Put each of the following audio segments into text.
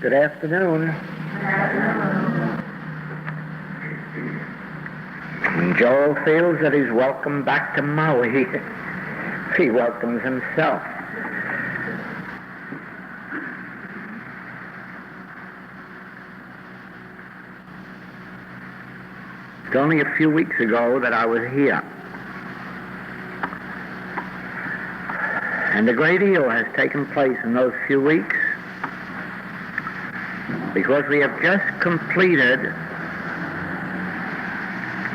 Good afternoon. And Joel feels that he's welcome back to Maui. He welcomes himself. It's only a few weeks ago that I was here. And a great deal has taken place in those few weeks, because we have just completed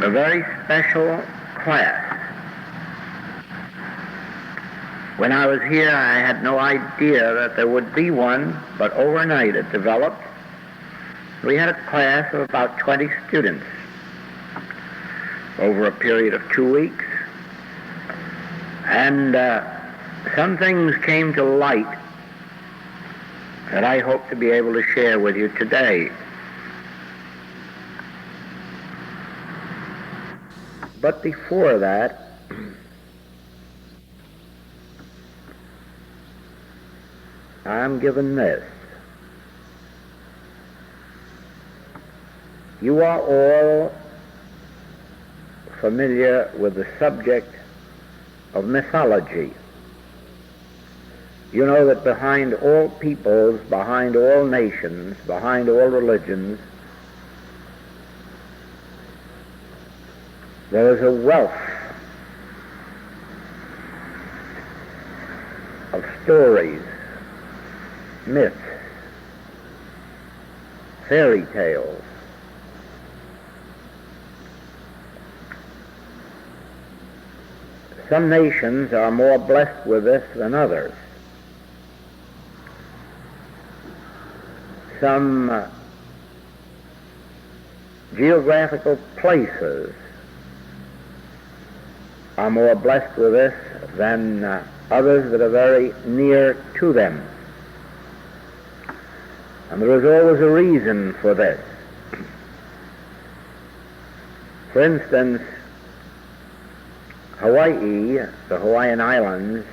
a very special class. When I was here, I had no idea that there would be one, but overnight it developed. We had a class of about 20 students over a period of 2 weeks. And some things came to light that I hope to be able to share with you today. But before that, I'm given this. You are all familiar with the subject of mythology. You know that behind all peoples, behind all nations, behind all religions, there is a wealth of stories, myths, fairy tales. Some nations are more blessed with this than others. Some geographical places are more blessed with this than others that are very near to them. And there is always a reason for this. For instance, Hawaii, the Hawaiian Islands,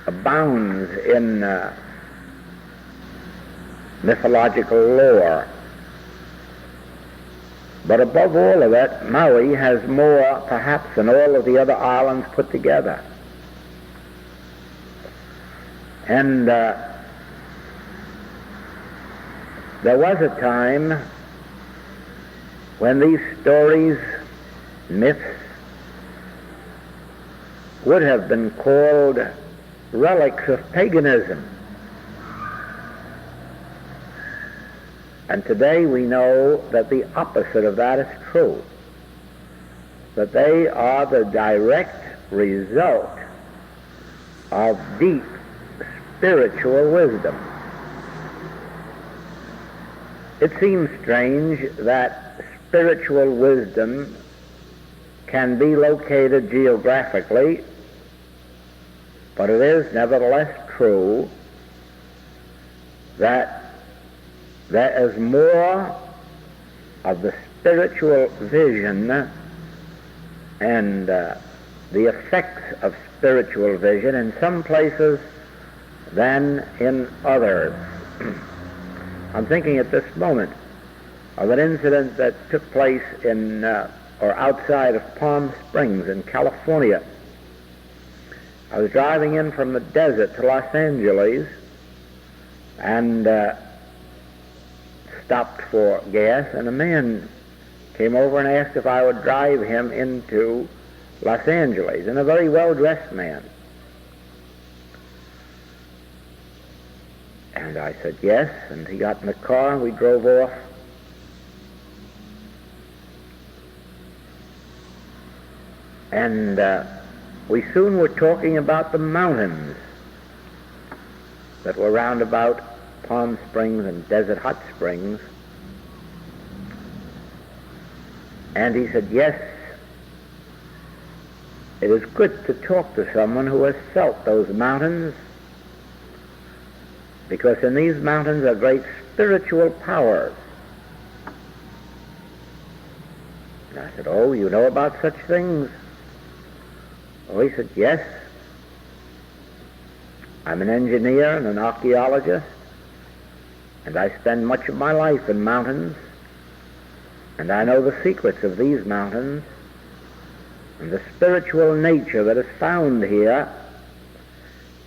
abounds in mythological lore. But above all of it, Maui has more, perhaps, than all of the other islands put together. And there was a time when these stories, myths, would have been called relics of paganism. And today we know that the opposite of that is true, that they are the direct result of deep spiritual wisdom. It seems strange that spiritual wisdom can be located geographically, but it is nevertheless true that there is more of the spiritual vision and the effects of spiritual vision in some places than in others. I'm thinking at this moment of an incident that took place in or outside of Palm Springs in California. I was driving in from the desert to Los Angeles and stopped for gas, and a man came over and asked if I would drive him into Los Angeles, and a very well-dressed man. And I said yes, and he got in the car and we drove off. And we soon were talking about the mountains that were round about Palm Springs and Desert Hot Springs. And he said, yes, it is good to talk to someone who has felt those mountains, because in these mountains are great spiritual powers. And I said, oh, you know about such things? Oh, he said, yes. I'm an engineer and an archaeologist, and I spend much of my life in mountains, and I know the secrets of these mountains and the spiritual nature that is found here.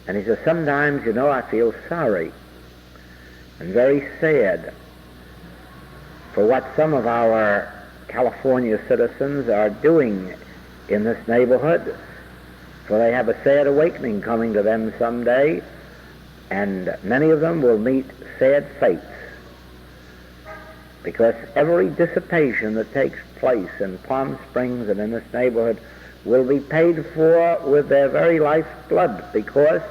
And he says, sometimes, I feel sorry and very sad for what some of our California citizens are doing in this neighborhood, for they have a sad awakening coming to them someday, and many of them will meet sad fates, because every dissipation that takes place in Palm Springs and in this neighborhood will be paid for with their very life's blood, because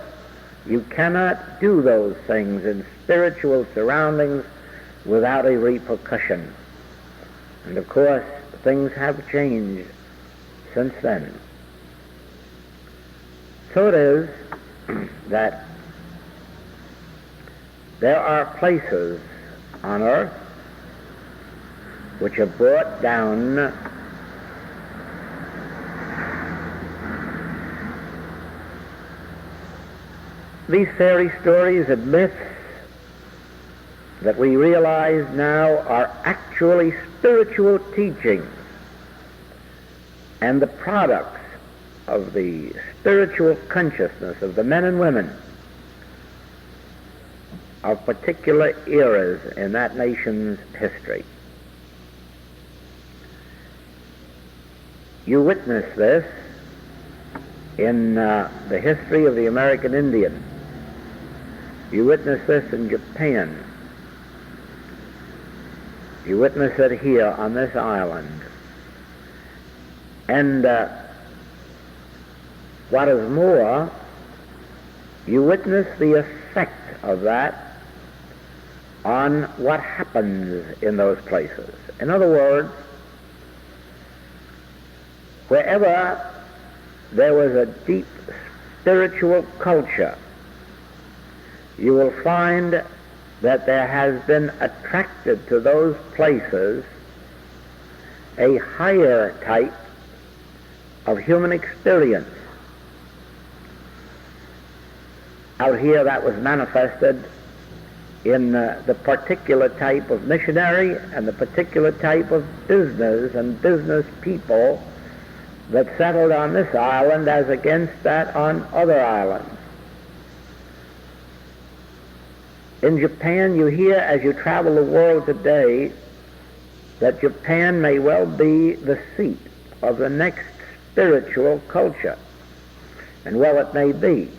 you cannot do those things in spiritual surroundings without a repercussion. And of course, things have changed since then. So it is that there are places on earth which have brought down these fairy stories and myths that we realize now are actually spiritual teachings and the products of the spiritual consciousness of the men and women of particular eras in that nation's history. You witness this in the history of the American Indian. You witness this in Japan. You witness it here on this island. And what is more, you witness the effect of that on what happens in those places. In other words, wherever there was a deep spiritual culture, you will find that there has been attracted to those places a higher type of human experience. Out here, that was manifested in the particular type of missionary and the particular type of business and business people that settled on this island as against that on other islands. In Japan, you hear as you travel the world today that Japan may well be the seat of the next spiritual culture. And well, it may be.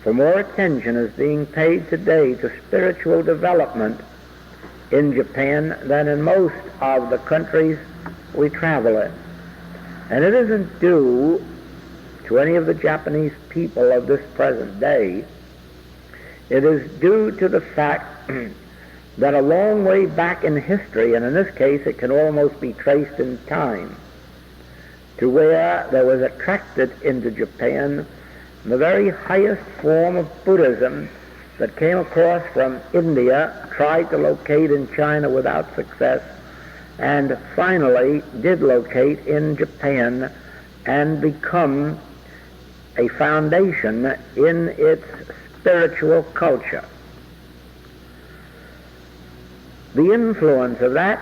For more attention is being paid today to spiritual development in Japan than in most of the countries we travel in. And it isn't due to any of the Japanese people of this present day. It is due to the fact that a long way back in history, and in this case it can almost be traced in time, to where there was attracted into Japan the very highest form of Buddhism that came across from India, tried to locate in China without success, and finally did locate in Japan and become a foundation in its spiritual culture. The influence of that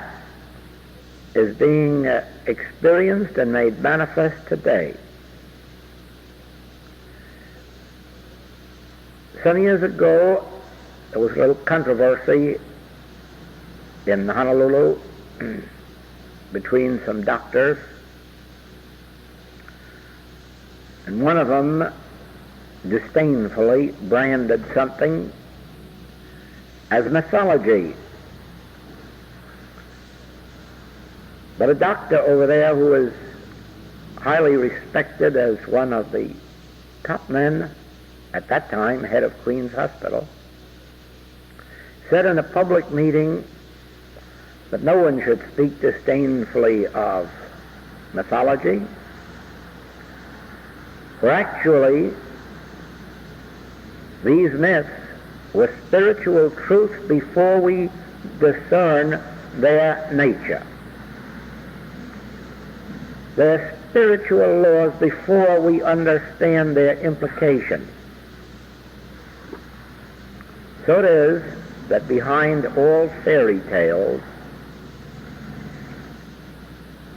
is being experienced and made manifest today. Some years ago, there was a little controversy in Honolulu between some doctors, and one of them disdainfully branded something as mythology. But a doctor over there who was highly respected as one of the top men at that time, head of Queen's Hospital, said in a public meeting that no one should speak disdainfully of mythology, for actually these myths were spiritual truth before we discern their nature. They're spiritual laws before we understand their implications. So it is that behind all fairy tales,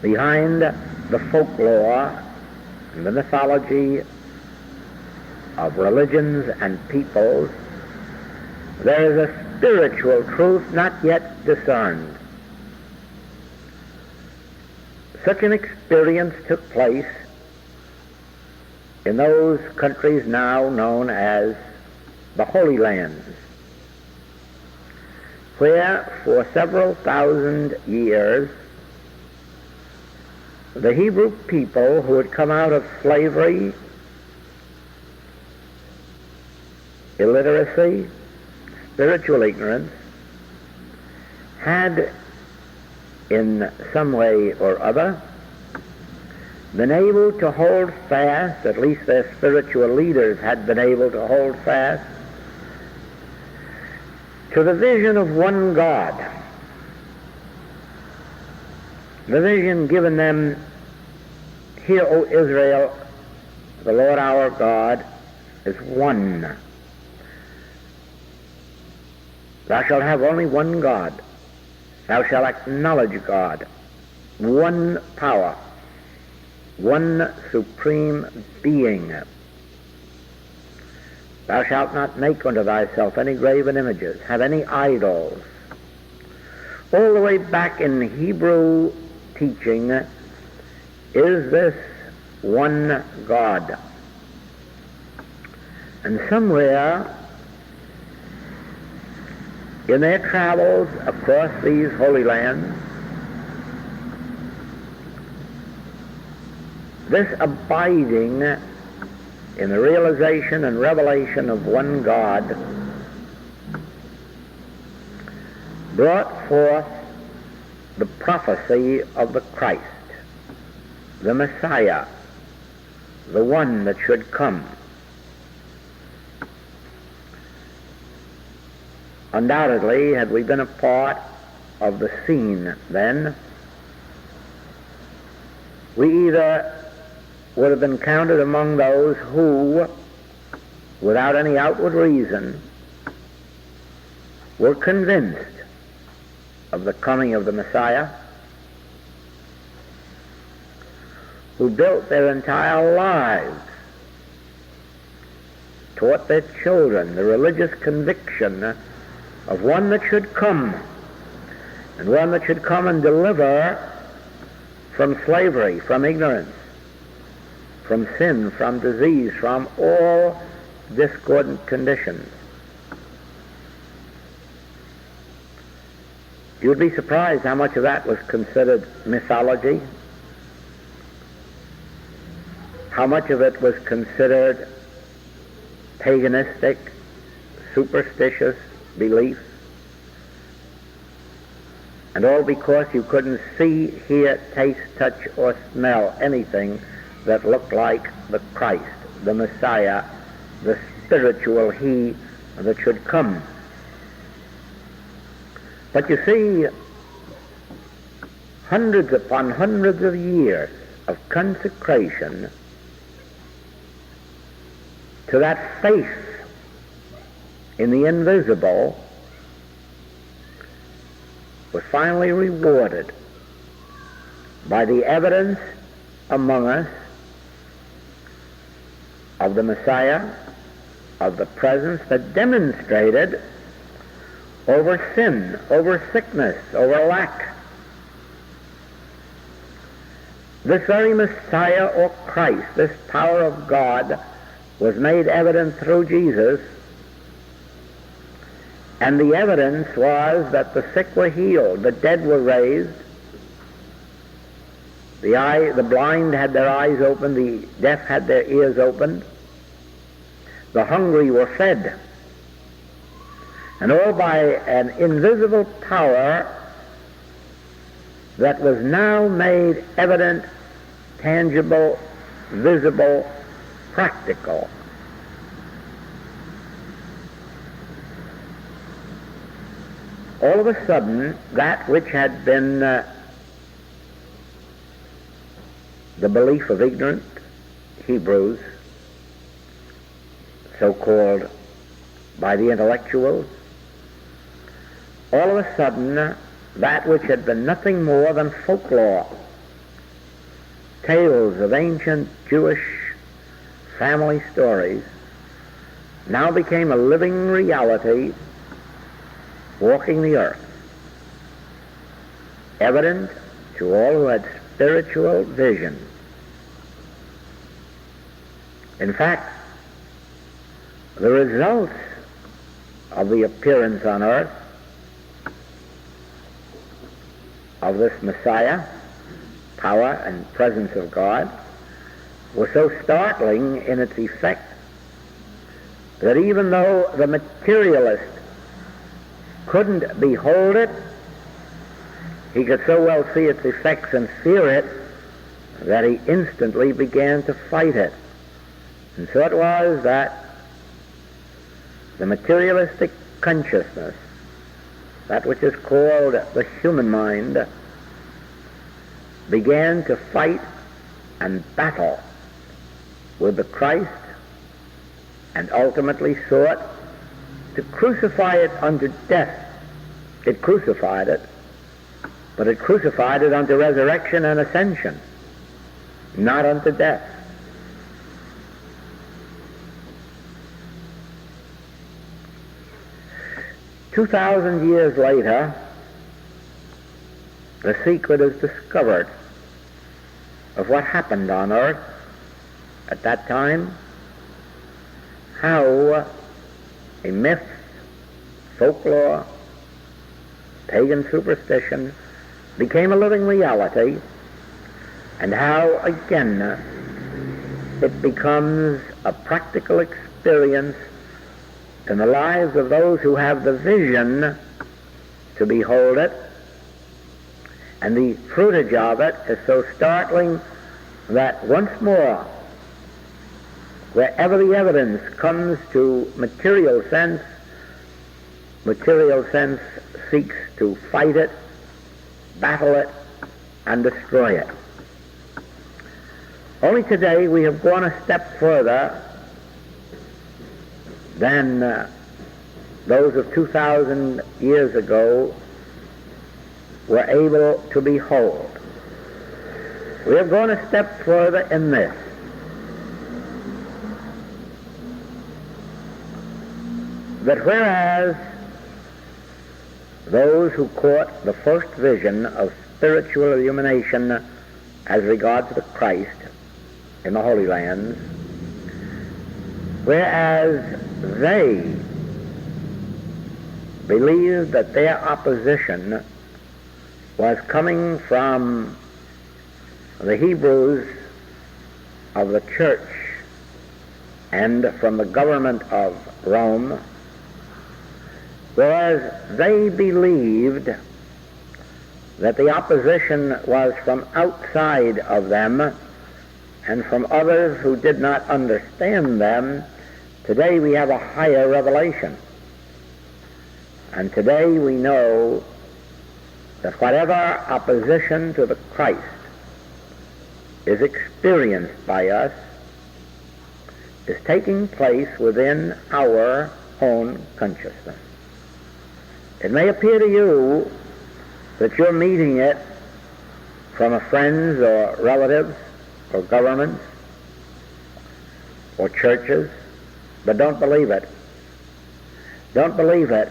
behind the folklore and the mythology of religions and peoples, there is a spiritual truth not yet discerned. Such an experience took place in those countries now known as the Holy Lands, where for several thousand years the Hebrew people who had come out of slavery, illiteracy, spiritual ignorance, had in some way or other been able to hold fast, at least their spiritual leaders had been able to hold fast, to the vision of one God. The vision given them, "Hear, O Israel, the Lord our God is one. Thou shalt have only one God. Thou shalt acknowledge God, one power, one supreme being. Thou shalt not make unto thyself any graven images, have any idols." All the way back in Hebrew teaching is this one God. And somewhere in their travels across these Holy Lands, this abiding in the realization and revelation of one God brought forth the prophecy of the Christ, the Messiah, the one that should come. Undoubtedly, had we been a part of the scene then, we either would have been counted among those who, without any outward reason, were convinced of the coming of the Messiah, who built their entire lives, taught their children the religious conviction of one that should come, and one that should come and deliver from slavery, from ignorance, from sin, from disease, from all discordant conditions. You would be surprised how much of that was considered mythology, how much of it was considered paganistic, superstitious beliefs, and all because you couldn't see, hear, taste, touch, or smell anything that looked like the Christ, the Messiah, the spiritual He that should come. But you see, hundreds upon hundreds of years of consecration to that faith in the invisible was finally rewarded by the evidence among us of the Messiah, of the presence that demonstrated over sin, over sickness, over lack. This very Messiah or Christ, this power of God, was made evident through Jesus, and the evidence was that the sick were healed, the dead were raised, the blind had their eyes opened, the deaf had their ears opened, the hungry were fed, and all by an invisible power that was now made evident, tangible, visible, practical. All of a sudden, that which had been the belief of ignorant Hebrews, so-called by the intellectuals, all of a sudden, that which had been nothing more than folklore, tales of ancient Jewish family stories, now became a living reality walking the earth, evident to all who had spiritual vision. In fact, the results of the appearance on earth of this Messiah, power and presence of God, was so startling in its effect that even though the materialist couldn't behold it, he could so well see its effects and fear it that he instantly began to fight it. And so it was that the materialistic consciousness, that which is called the human mind, began to fight and battle with the Christ, and ultimately sought to crucify it unto death. It crucified it, but it crucified it unto resurrection and ascension, not unto death. "2,000 years later, the secret is discovered of what happened on earth at that time, how a myth, folklore, pagan superstition became a living reality, and how again it becomes a practical experience in the lives of those who have the vision to behold it. And the fruitage of it is so startling that once more, wherever the evidence comes to material sense seeks to fight it, battle it, and destroy it. Only today we have gone a step further than those of 2,000 years ago were able to behold. We have gone a step further in this: that whereas those who caught the first vision of spiritual illumination as regards the Christ in the Holy Lands, whereas they believed that their opposition was coming from the Hebrews of the church and from the government of Rome, whereas they believed that the opposition was from outside of them and from others who did not understand them, today we have a higher revelation. And today we know that whatever opposition to the Christ is experienced by us is taking place within our own consciousness. It may appear to you that you're meeting it from friends or relatives or governments or churches, but don't believe it. Don't believe it.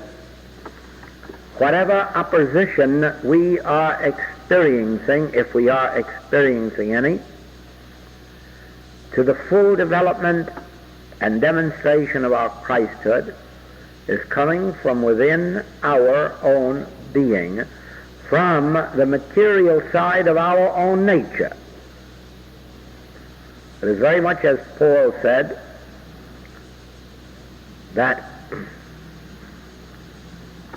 Whatever opposition we are experiencing, if we are experiencing any, to the full development and demonstration of our Christhood is coming from within our own being, from the material side of our own nature. It is very much as Paul said, that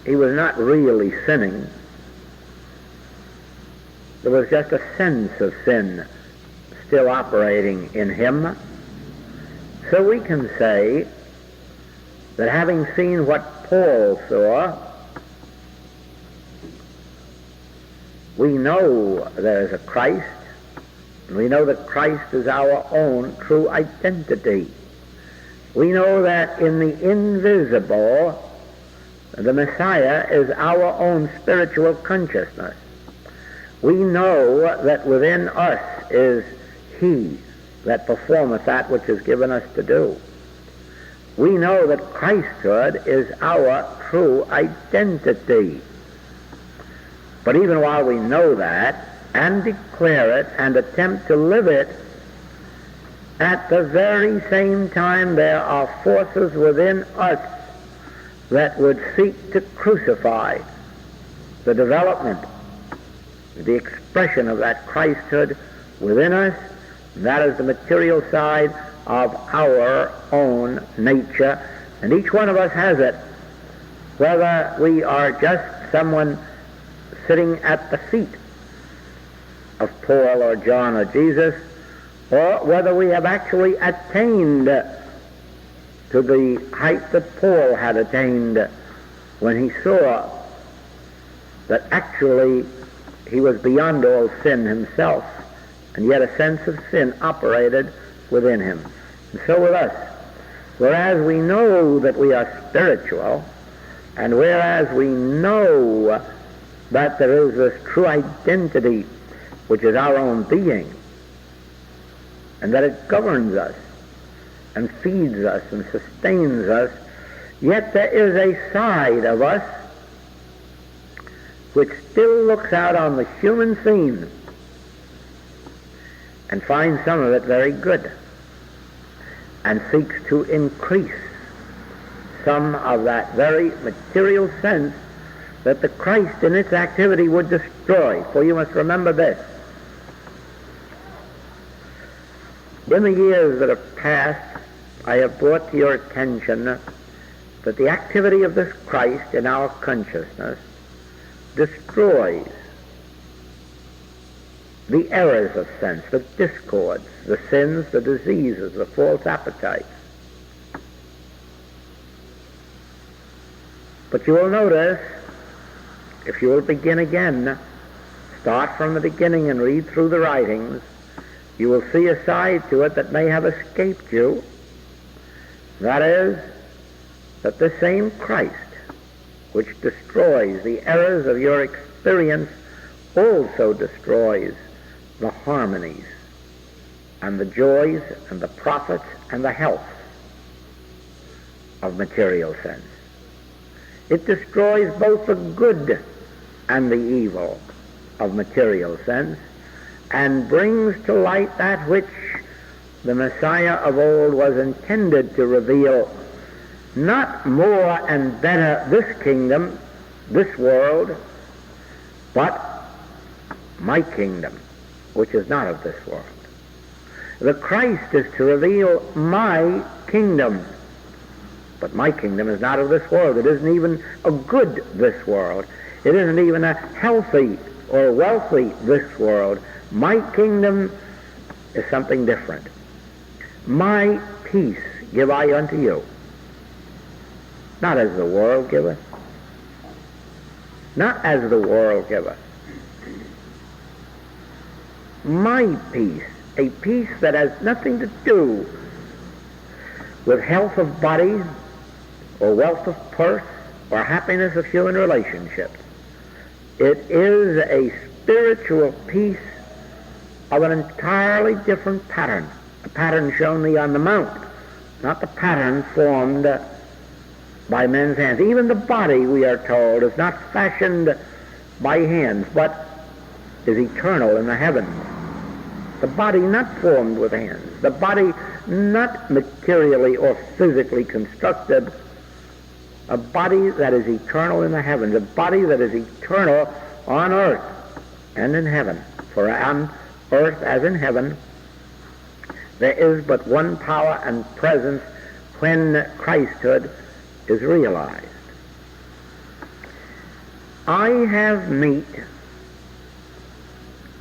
he was not really sinning. There was just a sense of sin still operating in him. So we can say that having seen what Paul saw, we know there is a Christ, and we know that Christ is our own true identity. We know that in the invisible The Messiah is our own spiritual consciousness. We know that within us is He that performeth that which is given us to do. We know that Christhood is our true identity. But even while we know that and declare it and attempt to live it, at the very same time there are forces within us that would seek to crucify the development, the expression of that Christhood within us. That is the material side of our own nature, and each one of us has it, whether we are just someone sitting at the feet of Paul or John or Jesus, or whether we have actually attained to the height that Paul had attained when he saw that actually he was beyond all sin himself, and yet a sense of sin operated within him. And so with us, whereas we know that we are spiritual, and whereas we know that there is this true identity which is our own being, and that it governs us and feeds us and sustains us, yet there is a side of us which still looks out on the human scene and finds some of it very good, and seeks to increase some of that very material sense that the Christ in its activity would destroy. For you must remember this: in the years that have passed, I have brought to your attention that the activity of this Christ in our consciousness destroys the errors of sense, the discords, the sins, the diseases, the false appetites. But you will notice, if you will begin again, start from the beginning and read through the writings, you will see a side to it that may have escaped you. That is, that the same Christ which destroys the errors of your experience also destroys the harmonies and the joys and the profits and the health of material sense. It destroys both the good and the evil of material sense, and brings to light that which the Messiah of old was intended to reveal: not more and better this kingdom, this world, but my kingdom, which is not of this world. The Christ is to reveal my kingdom, but my kingdom is not of this world. It isn't even a good this world. It isn't even a healthy or wealthy this world. My kingdom is something different. My peace give I unto you, not as the world giveth, not as the world giveth. My peace, a peace that has nothing to do with health of body or wealth of purse or happiness of human relationships. It is a spiritual peace of an entirely different pattern, a pattern shown thee on the mount, not the pattern formed by men's hands. Even the body, we are told, is not fashioned by hands, but is eternal in the heavens. The body not formed with hands, the body not materially or physically constructed, a body that is eternal in the heavens, a body that is eternal on earth and in heaven. For on earth as in heaven, there is but one power and presence when Christhood is realized. I have meat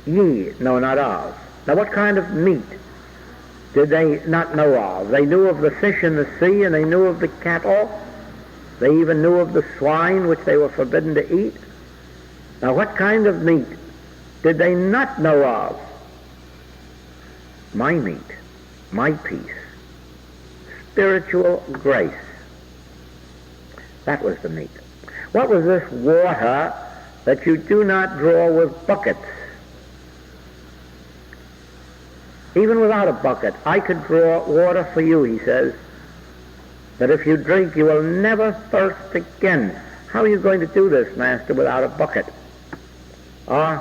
ye know not of. Now what kind of meat did they not know of? They knew of the fish in the sea, and they knew of the cattle. They even knew of the swine which they were forbidden to eat. Now what kind of meat did they not know of? My meat, my peace, spiritual grace. That was the meat. What was this water that you do not draw with buckets? Even without a bucket, I could draw water for you, he says, that if you drink, you will never thirst again. How are you going to do this, Master, without a bucket?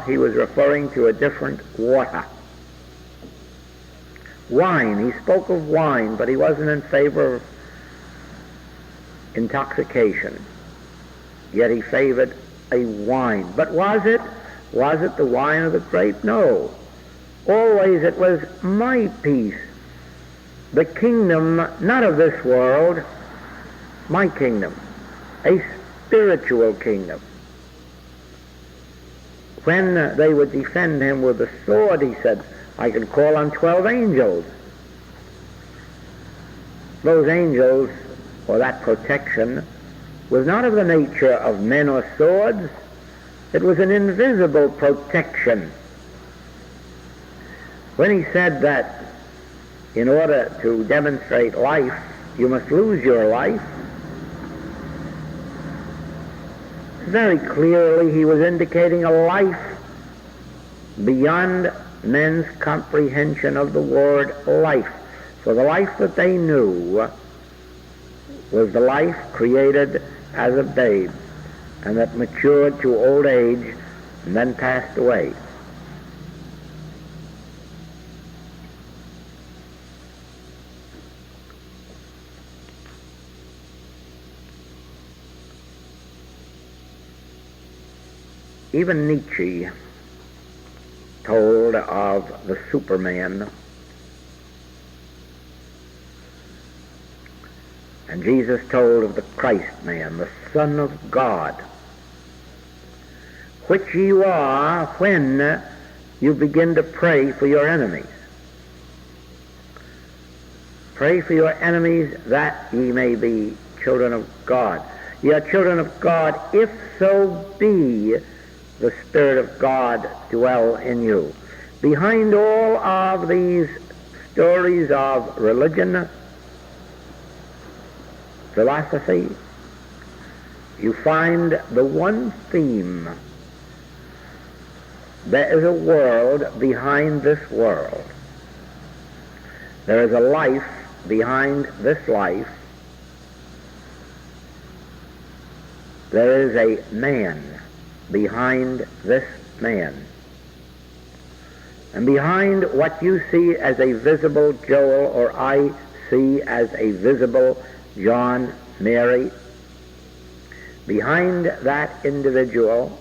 He was referring to a different water. Wine, he spoke of wine, but he wasn't in favor of intoxication. Yet he favored a wine. But was it the wine of the grape? No. Always it was my peace. The kingdom, not of this world, my kingdom, a spiritual kingdom. When they would defend him with the sword, he said, I can call on 12 angels. Those angels, or that protection, was not of the nature of men or swords. It was an invisible protection. When he said that in order to demonstrate life, you must lose your life, very clearly he was indicating a life beyond men's comprehension of the word life. For the life that they knew was the life created as a babe and that matured to old age and then passed away. Even Nietzsche told of the Superman, and Jesus told of the Christ man, the Son of God, which you are when you begin to pray for your enemies. Pray for your enemies that ye may be children of God. Ye are children of God, if so be the Spirit of God dwell in you. Behind all of these stories of religion, philosophy, you find the one theme. There is a world behind this world. There is a life behind this life. There is a man behind this man. And behind what you see as a visible Joel, or I see as a visible John, Mary, behind that individual,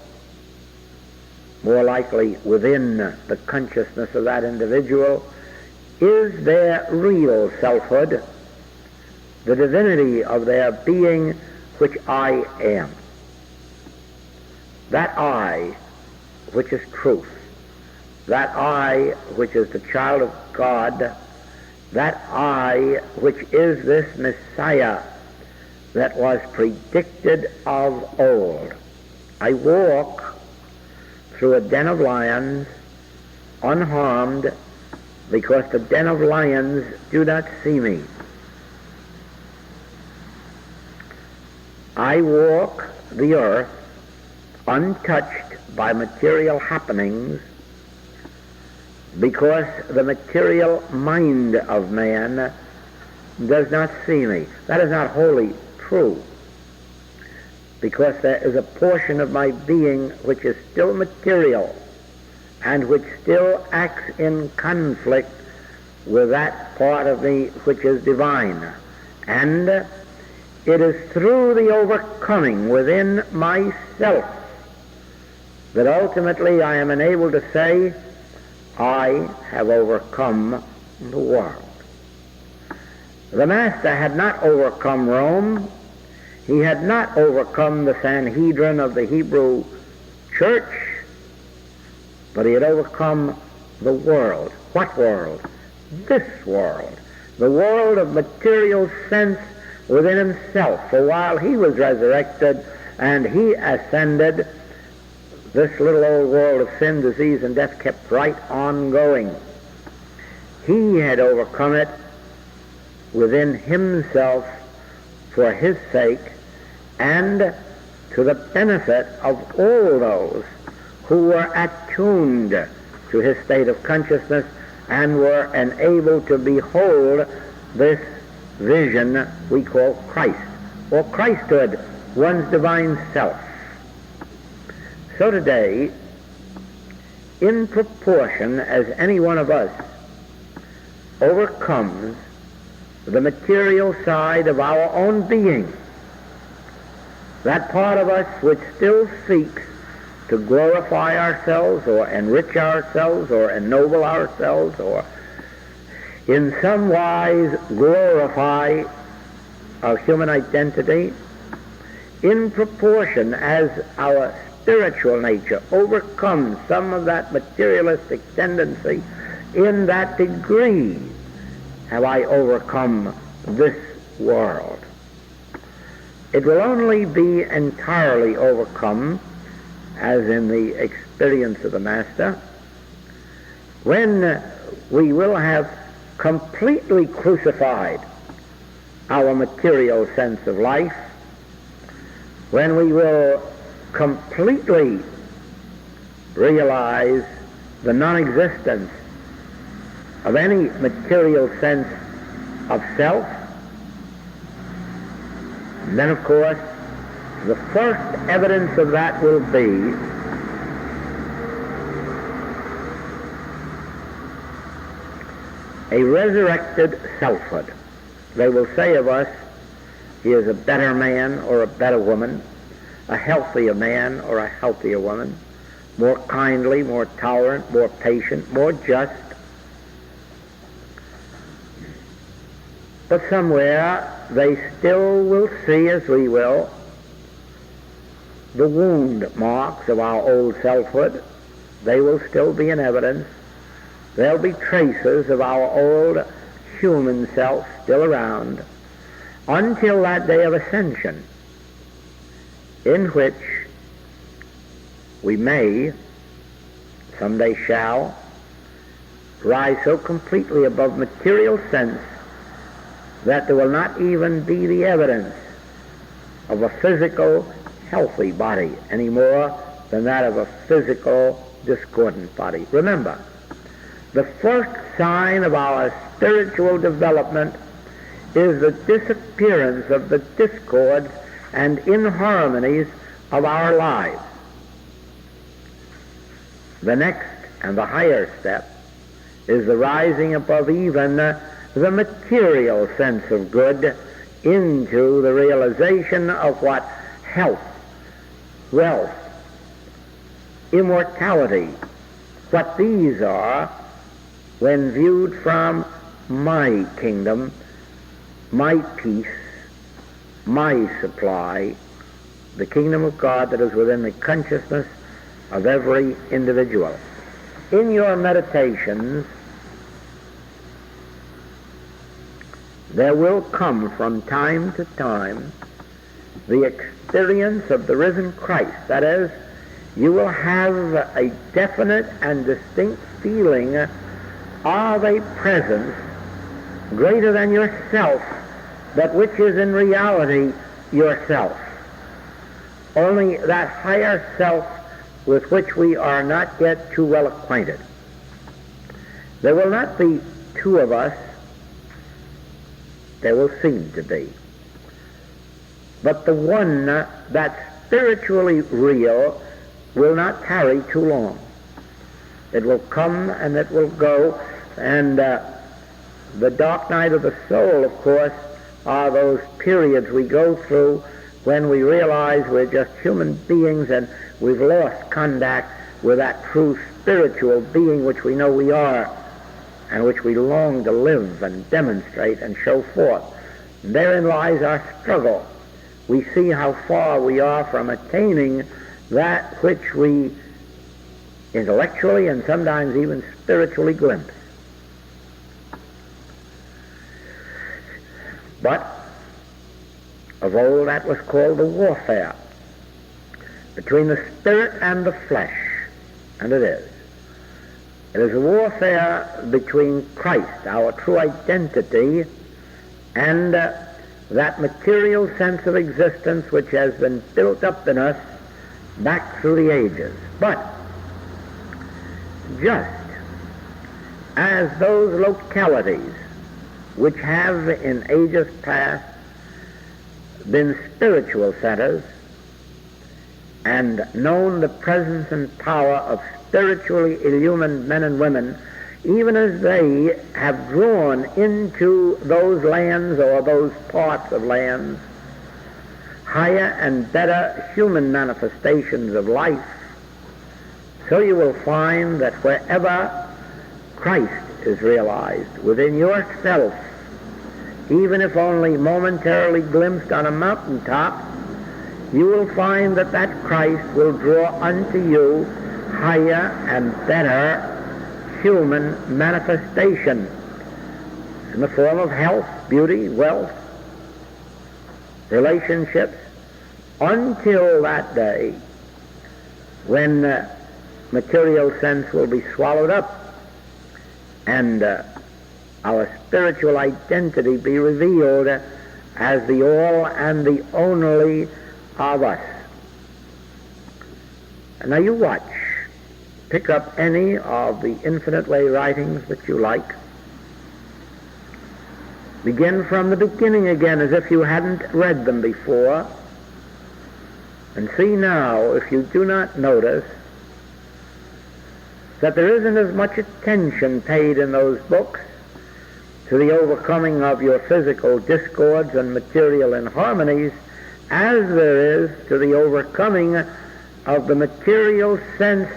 more likely within the consciousness of that individual, is their real selfhood, the divinity of their being, which I am. That I, which is truth, that I, which is the child of God, that I, which is this Messiah that was predicted of old. I walk through a den of lions unharmed because the den of lions do not see me. I walk the earth untouched by material happenings because the material mind of man does not see me. That is not wholly true, because there is a portion of my being which is still material and which still acts in conflict with that part of me which is divine. And it is through the overcoming within myself that ultimately I am enabled to say, I have overcome the world. The Master had not overcome Rome. He had not overcome the Sanhedrin of the Hebrew church, but he had overcome the world. What world? This world. The world of material sense within himself. For while he was resurrected and he ascended, this little old world of sin, disease, and death kept right on going. He had overcome it within himself for his sake, and to the benefit of all those who were attuned to his state of consciousness and were enabled to behold this vision we call Christ, or Christhood, one's divine self. So today, in proportion as any one of us overcomes the material side of our own being, that part of us which still seeks to glorify ourselves or enrich ourselves or ennoble ourselves or in some wise glorify our human identity, in proportion as our spiritual nature overcomes some of that materialistic tendency, in that degree have I overcome this world. It will only be entirely overcome, as in the experience of the Master, when we will have completely crucified our material sense of life, when we will completely realize the non-existence of any material sense of self. And then, of course, the first evidence of that will be a resurrected selfhood. They will say of us, he is a better man or a better woman, a healthier man or a healthier woman, more kindly, more tolerant, more patient, more just. But somewhere they still will see, as we will, the wound marks of our old selfhood. They will still be in evidence. There'll be traces of our old human self still around until that day of ascension, in which we may, someday shall, rise so completely above material sense that there will not even be the evidence of a physical healthy body any more than that of a physical discordant body. Remember, the first sign of our spiritual development is the disappearance of the discords and inharmonies of our lives. The next and the higher step is the rising above even the material sense of good into the realization of what health, wealth, immortality, what these are when viewed from my kingdom, my peace, my supply, the kingdom of God that is within the consciousness of every individual. In your meditations, there will come from time to time the experience of the risen Christ. That is, you will have a definite and distinct feeling of a presence greater than yourself, but which is in reality yourself. Only that higher self with which we are not yet too well acquainted. There will not be two of us. There will seem to be. But the one that's spiritually real will not tarry too long. It will come and it will go, and the dark night of the soul, of course, are those periods we go through when we realize we're just human beings and we've lost contact with that true spiritual being which we know we are and which we long to live and demonstrate and show forth. And therein lies our struggle. We see how far we are from attaining that which we intellectually and sometimes even spiritually glimpse. But of old that was called the warfare between the spirit and the flesh, and it is. It is a warfare between Christ, our true identity, and that material sense of existence which has been built up in us back through the ages. But just as those localities which have in ages past been spiritual centers and known the presence and power of spiritually illumined men and women, even as they have drawn into those lands or those parts of lands higher and better human manifestations of life, so you will find that wherever Christ is realized within yourself, even if only momentarily glimpsed on a mountaintop, you will find that that Christ will draw unto you higher and better human manifestation in the form of health, beauty, wealth, relationships, until that day when material sense will be swallowed up and our spiritual identity be revealed as the all and the only of us. And now you watch. Pick up any of the Infinite Way writings that you like. Begin from the beginning again as if you hadn't read them before. And see now, if you do not notice, that there isn't as much attention paid in those books to the overcoming of your physical discords and material inharmonies as there is to the overcoming of the material sense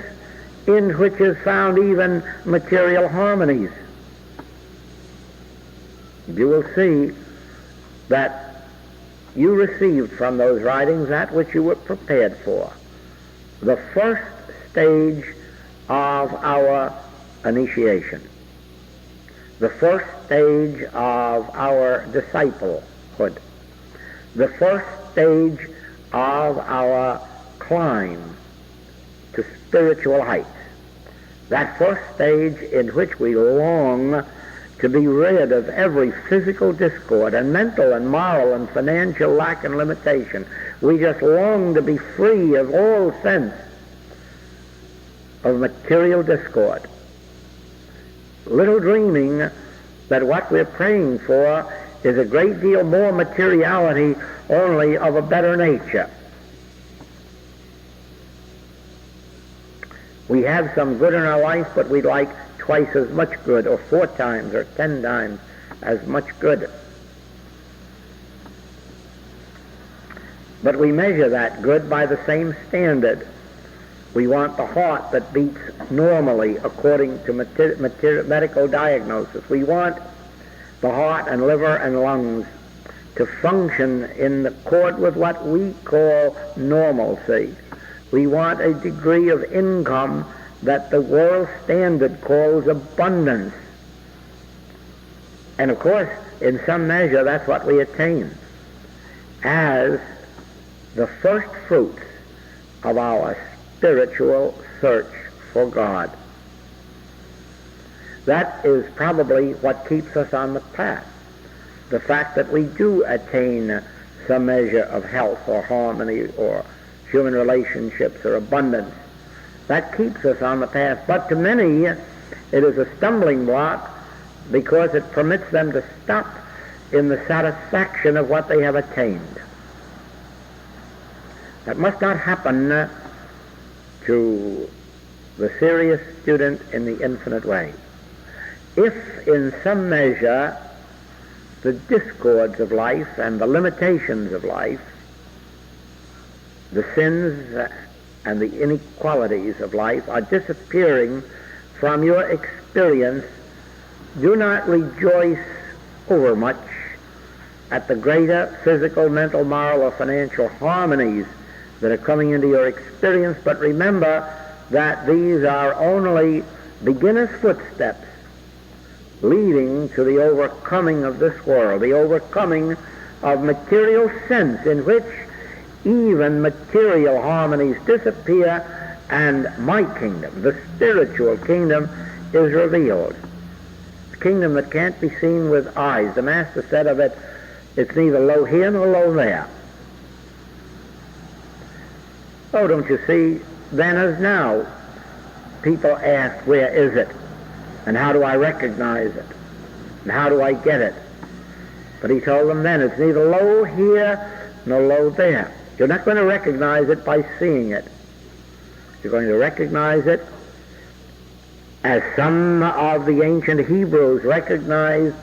in which is found even material harmonies. You will see that you received from those writings that which you were prepared for. The first stage of our initiation. The first stage of our disciplehood. The first stage of our climb to spiritual heights. That first stage in which we long to be rid of every physical discord and mental and moral and financial lack and limitation. We just long to be free of all sense of material discord. Little dreaming that what we're praying for is a great deal more materiality, only of a better nature. We have some good in our life, but we'd like twice as much good, or 4 times, or 10 times as much good. But we measure that good by the same standard. We want the heart that beats normally according to medical diagnosis. We want the heart and liver and lungs to function in accord with what we call normalcy. We want a degree of income that the world standard calls abundance. And of course, in some measure, that's what we attain as the first fruits of our spiritual search for God. That is probably what keeps us on the path. The fact that we do attain some measure of health or harmony or human relationships or abundance, that keeps us on the path. But to many, it is a stumbling block because it permits them to stop in the satisfaction of what they have attained. That must not happen to the serious student in the Infinite Way. If in some measure the discords of life and the limitations of life, the sins and the inequalities of life are disappearing from your experience, do not rejoice overmuch at the greater physical, mental, moral, or financial harmonies that are coming into your experience, but remember that these are only beginner's footsteps leading to the overcoming of this world, the overcoming of material sense in which even material harmonies disappear and my kingdom, the spiritual kingdom, is revealed. A kingdom that can't be seen with eyes. The Master said of it, It's neither low here nor low there. Oh, don't you see, then as now, people ask, where is it? And how do I recognize it? And how do I get it? But he told them then, it's neither low here nor low there. You're not going to recognize it by seeing it. You're going to recognize it as some of the ancient Hebrews recognized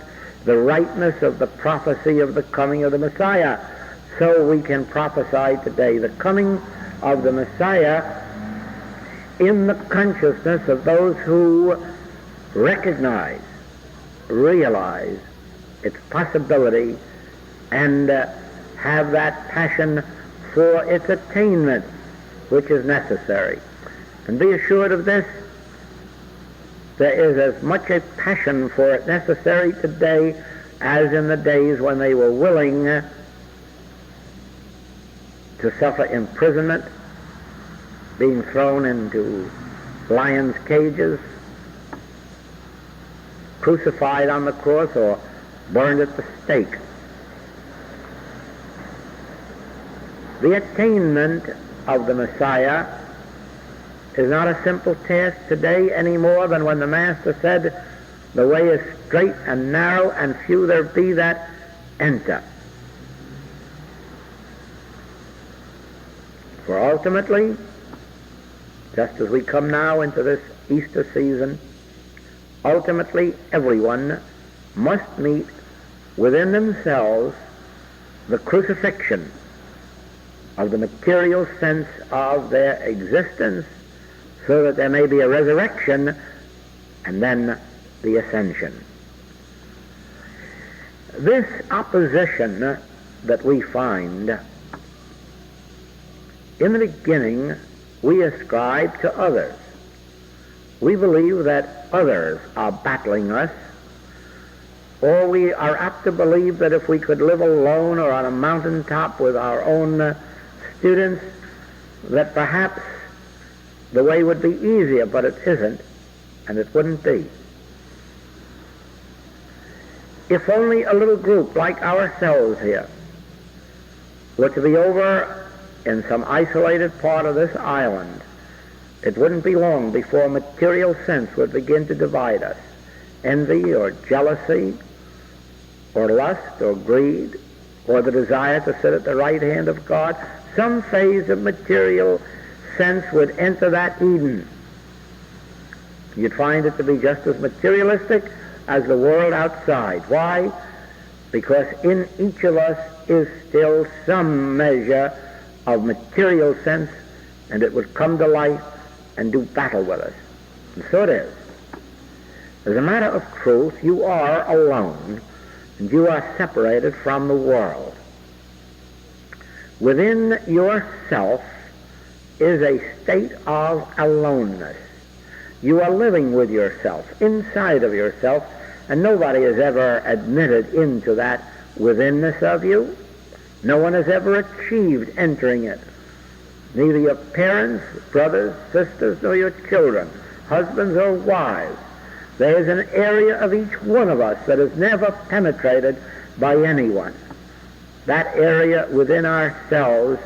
the rightness of the prophecy of the coming of the Messiah. So we can prophesy today the coming of the Messiah in the consciousness of those who recognize, realize its possibility, and have that passion for its attainment which is necessary. And be assured of this, there is as much a passion for it necessary today as in the days when they were willing to suffer imprisonment, being thrown into lions' cages, crucified on the cross, or burned at the stake. The attainment of the Messiah is not a simple task today any more than when the Master said, the way is straight and narrow, and few there be that enter. For ultimately, just as we come now into this Easter season, ultimately everyone must meet within themselves the crucifixion of the material sense of their existence, so that there may be a resurrection and then the ascension. This opposition that we find, in the beginning, we ascribe to others. We believe that others are battling us, or we are apt to believe that if we could live alone or on a mountaintop with our own students, that perhaps the way would be easier, but it isn't, and it wouldn't be. If only a little group like ourselves here were to be over in some isolated part of this island, it wouldn't be long before material sense would begin to divide us. Envy or jealousy or lust or greed or the desire to sit at the right hand of God, some phase of material sense would enter that Eden. You'd find it to be just as materialistic as the world outside. Why? Because in each of us is still some measure of material sense, and it would come to life and do battle with us. And so it is. As a matter of truth, you are alone, and you are separated from the world. Within yourself is a state of aloneness. You are living with yourself, inside of yourself, and nobody has ever admitted into that withinness of you. No one has ever achieved entering it. Neither your parents, brothers, sisters, nor your children, husbands or wives. There is an area of each one of us that is never penetrated by anyone. That area within ourselves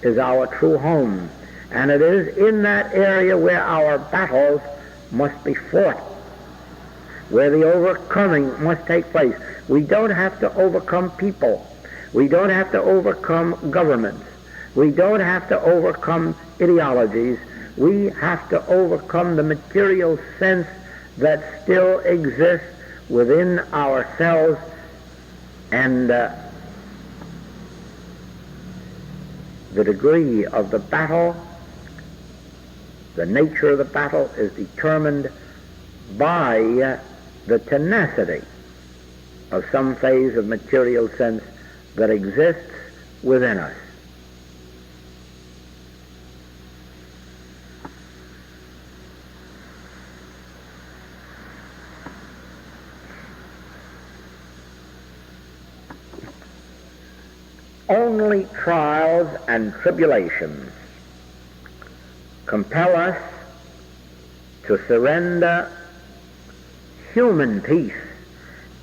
is our true home. And it is in that area where our battles must be fought, where the overcoming must take place. We don't have to overcome people. We don't have to overcome governments. We don't have to overcome ideologies. We have to overcome the material sense that still exists within ourselves, and the degree of the battle, the nature of the battle, is determined by the tenacity of some phase of material sense that exists within us. Only trials and tribulations compel us to surrender human peace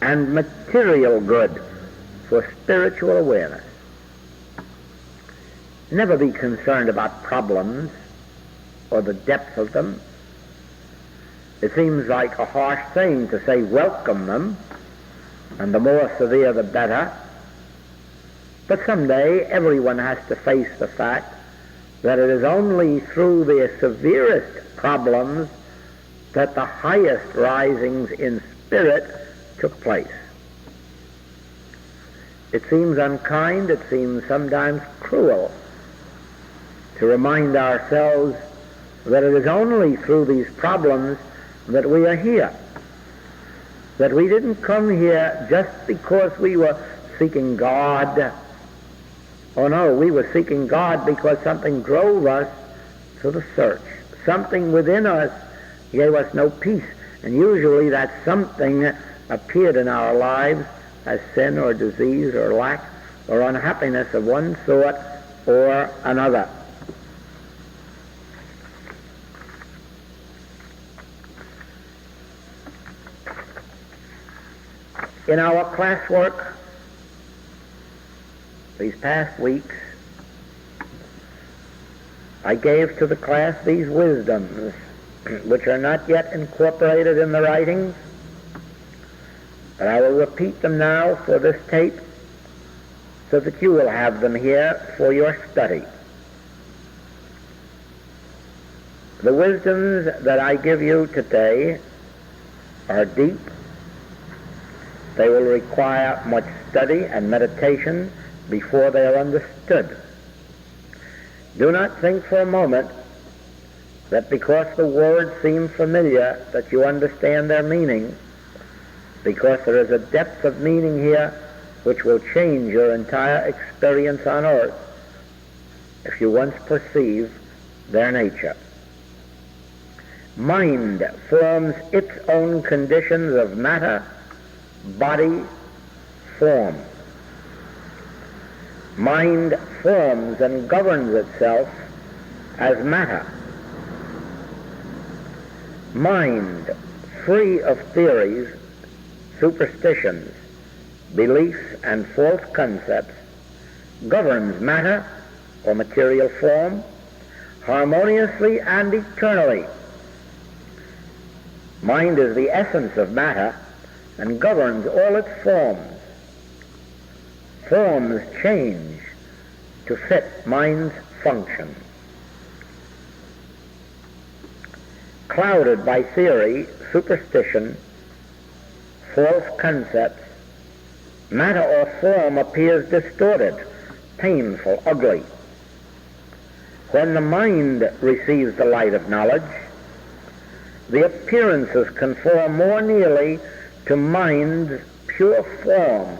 and material good for spiritual awareness. Never be concerned about problems or the depth of them. It seems like a harsh thing to say welcome them, and the more severe the better. But someday everyone has to face the fact that it is only through the severest problems that the highest risings in spirit took place. It seems unkind, it seems sometimes cruel to remind ourselves that it is only through these problems that we are here. That we didn't come here just because we were seeking God. Oh no, we were seeking God because something drove us to the search. Something within us gave us no peace. And usually that something appeared in our lives as sin or disease or lack or unhappiness of one sort or another. In our classwork these past weeks, I gave to the class these wisdoms, which are not yet incorporated in the writings, but I will repeat them now for this tape so that you will have them here for your study. The wisdoms that I give you today are deep. They will require much study and meditation before they are understood. Do not think for a moment that because the words seem familiar that you understand their meaning, because there is a depth of meaning here which will change your entire experience on earth if you once perceive their nature. Mind forms its own conditions of matter, body, form. Mind forms and governs itself as matter. Mind, free of theories, superstitions, beliefs, and false concepts, governs matter or material form harmoniously and eternally. Mind is the essence of matter and governs all its forms. Forms change to fit mind's function. Clouded by theory, superstition, false concepts, matter or form appears distorted, painful, ugly. When the mind receives the light of knowledge, the appearances conform more nearly to mind's pure form.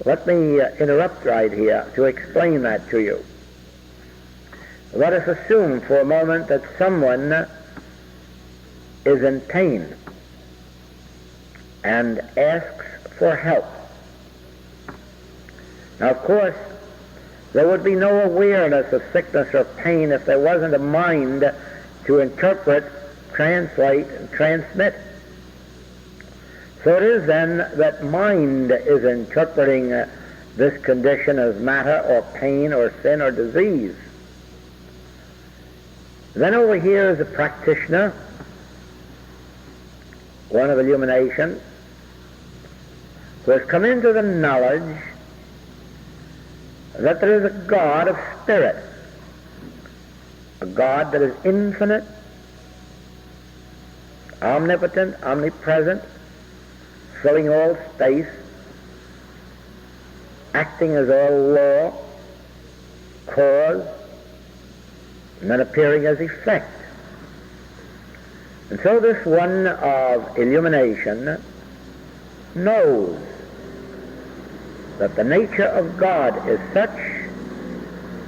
Let me interrupt right here to explain that to you. Let us assume for a moment that someone is in pain and asks for help. Now, of course, there would be no awareness of sickness or pain if there wasn't a mind to interpret, translate, and transmit. So it is then that mind is interpreting this condition as matter or pain or sin or disease. Then over here is a practitioner, one of illumination, who has come into the knowledge that there is a God of spirit, a God that is infinite, omnipotent, omnipresent, filling all space, acting as all law, cause, and then appearing as effect. And so this one of illumination knows that the nature of God is such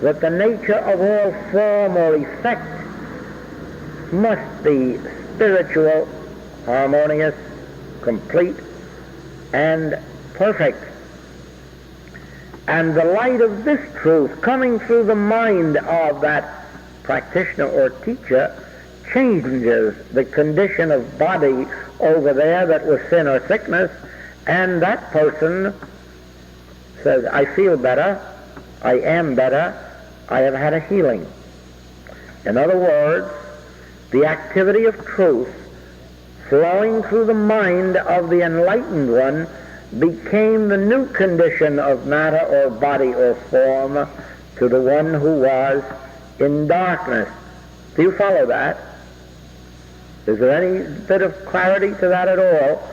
that the nature of all form or effect must be spiritual, harmonious, complete, and perfect. And the light of this truth coming through the mind of that practitioner or teacher changes the condition of body over there that was sin or sickness, and that person says, I feel better, I am better, I have had a healing. In other words, the activity of truth flowing through the mind of the enlightened one became the new condition of matter or body or form to the one who was in darkness. Do you follow that? Is there any bit of clarity to that at all?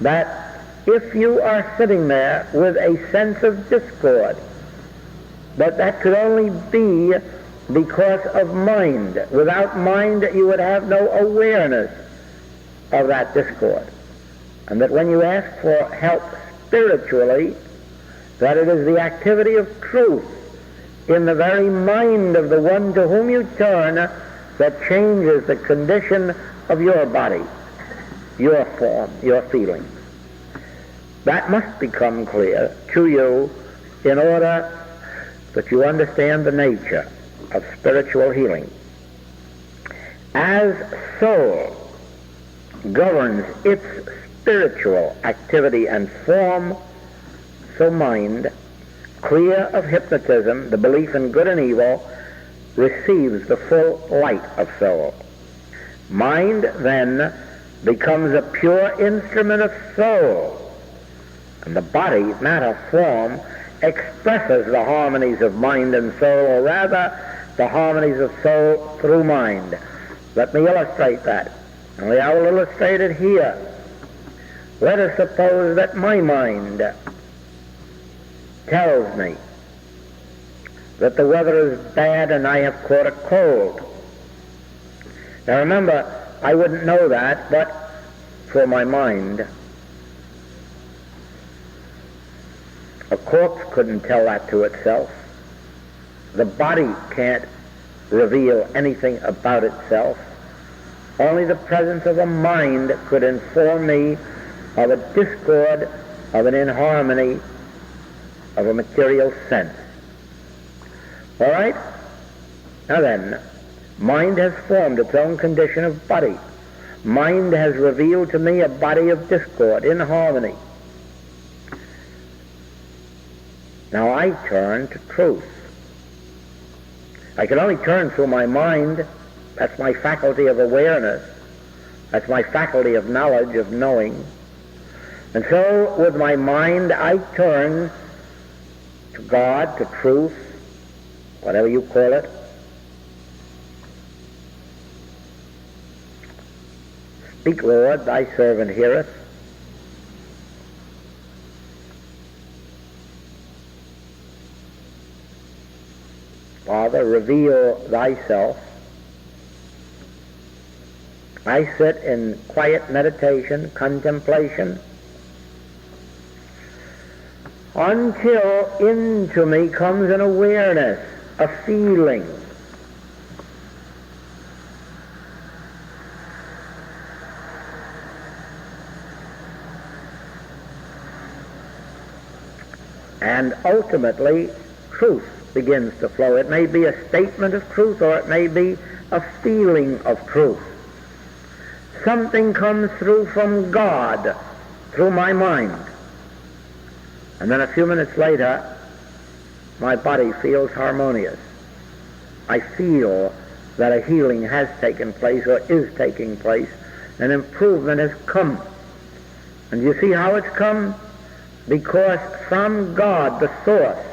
That if you are sitting there with a sense of discord, that could only be because of mind. Without mind, you would have no awareness of that discord. And that when you ask for help spiritually, that it is the activity of truth in the very mind of the one to whom you turn that changes the condition of your body, your form, your feelings. That must become clear to you in order that you understand the nature of spiritual healing. As soul governs its spiritual activity and form, so mind, clear of hypnotism, the belief in good and evil, receives the full light of soul. Mind then becomes a pure instrument of soul, and the body, matter, form, expresses the harmonies of mind and soul, or rather the harmonies of soul through mind. Let me illustrate that. Only I will illustrate it here. Let us suppose that my mind tells me that the weather is bad and I have caught a cold. Now remember, I wouldn't know that, but for my mind, a corpse couldn't tell that to itself. The body can't reveal anything about itself. Only the presence of a mind could inform me of a discord, of an inharmony, of a material sense. All right? Now then, mind has formed its own condition of body. Mind has revealed to me a body of discord, inharmony. Now I turn to truth. I can only turn through my mind. That's my faculty of awareness. That's my faculty of knowledge, of knowing. And so with my mind I turn to God, to truth, whatever you call it. Speak, Lord, thy servant heareth. Father, reveal thyself. I sit in quiet meditation, contemplation, until into me comes an awareness, a feeling. And ultimately, truth begins to flow. It may be a statement of truth, or it may be a feeling of truth. Something comes through from God, through my mind. And then a few minutes later, my body feels harmonious. I feel that a healing has taken place, or is taking place. An improvement has come. And you see how it's come? Because from God, the source,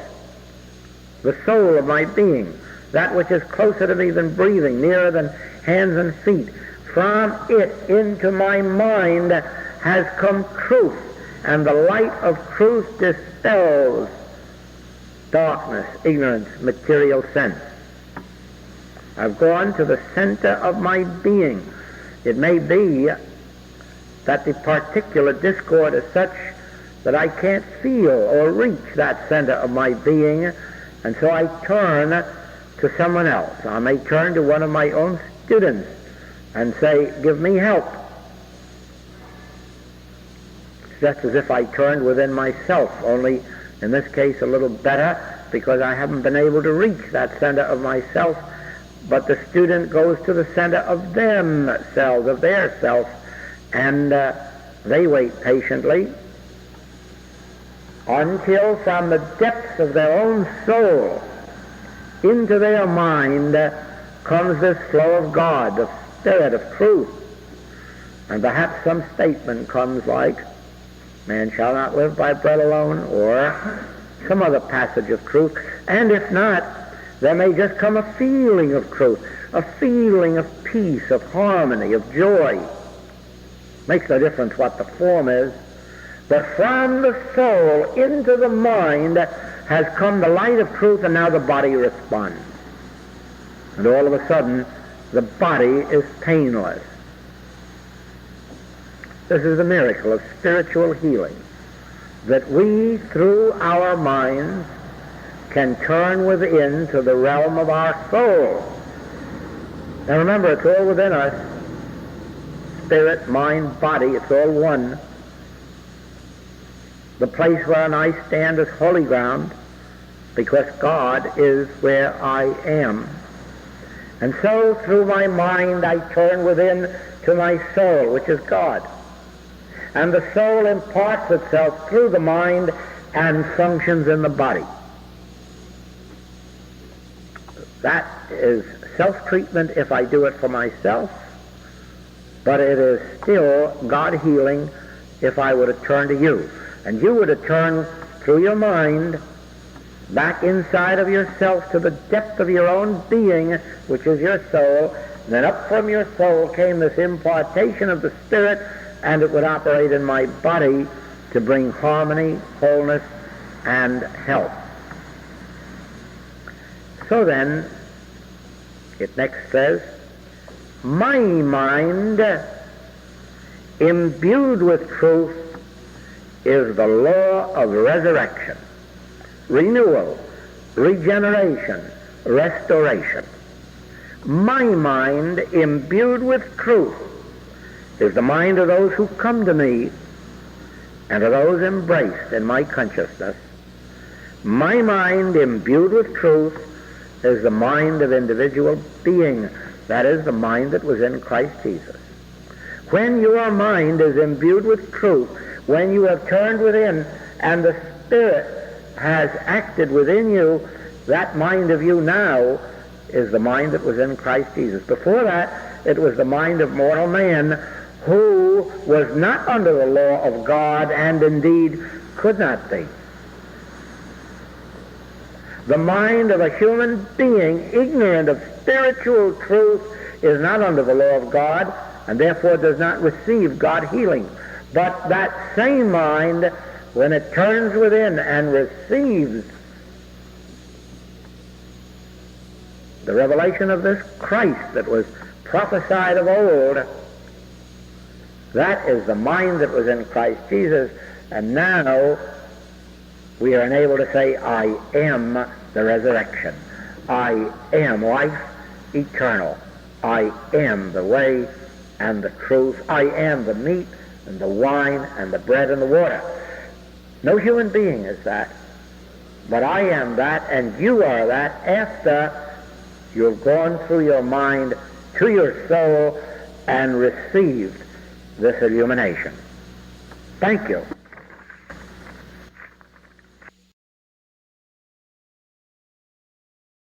the soul of my being, that which is closer to me than breathing, nearer than hands and feet, from it into my mind has come truth, and the light of truth dispels darkness, ignorance, material sense. I've gone to the center of my being. It may be that the particular discord is such that I can't feel or reach that center of my being, and so I turn to someone else. I may turn to one of my own students and say, give me help. It's just as if I turned within myself, only in this case a little better, because I haven't been able to reach that center of myself, but the student goes to the center of themselves, of their self, and they wait patiently. until from the depths of their own soul into their mind comes this flow of God, the Spirit of truth. And perhaps some statement comes like, man shall not live by bread alone, or some other passage of truth. And if not, there may just come a feeling of truth, a feeling of peace, of harmony, of joy. Makes no difference what the form is. But from the soul into the mind has come the light of truth, and now the body responds. And all of a sudden, the body is painless. This is the miracle of spiritual healing, that we, through our minds, can turn within to the realm of our soul. Now remember, it's all within us. Spirit, mind, body, it's all one. The place where I stand is holy ground, because God is where I am. And so through my mind I turn within to my soul, which is God. And the soul imparts itself through the mind and functions in the body. That is self-treatment if I do it for myself, but it is still God healing if I were to turn to you. And you were to turn through your mind back inside of yourself to the depth of your own being, which is your soul. And then up from your soul came this impartation of the Spirit, and it would operate in my body to bring harmony, wholeness, and health. So then, it next says, my mind, imbued with truth, is the law of resurrection, renewal, regeneration, restoration. My mind, imbued with truth, is the mind of those who come to me and of those embraced in my consciousness. My mind, imbued with truth, is the mind of individual being. That is the mind that was in Christ Jesus. When your mind is imbued with truth, when you have turned within and the Spirit has acted within you, that mind of you now is the mind that was in Christ Jesus. Before that, it was the mind of mortal man who was not under the law of God and indeed could not be. The mind of a human being ignorant of spiritual truth is not under the law of God and therefore does not receive God healing. But that same mind, when it turns within and receives the revelation of this Christ that was prophesied of old, that is the mind that was in Christ Jesus. And now we are enabled to say, I am the resurrection. I am life eternal. I am the way and the truth. I am the meat and the wine and the bread and the water. No human being is that. But I am that, and you are that after you've gone through your mind to your soul and received this illumination. Thank you.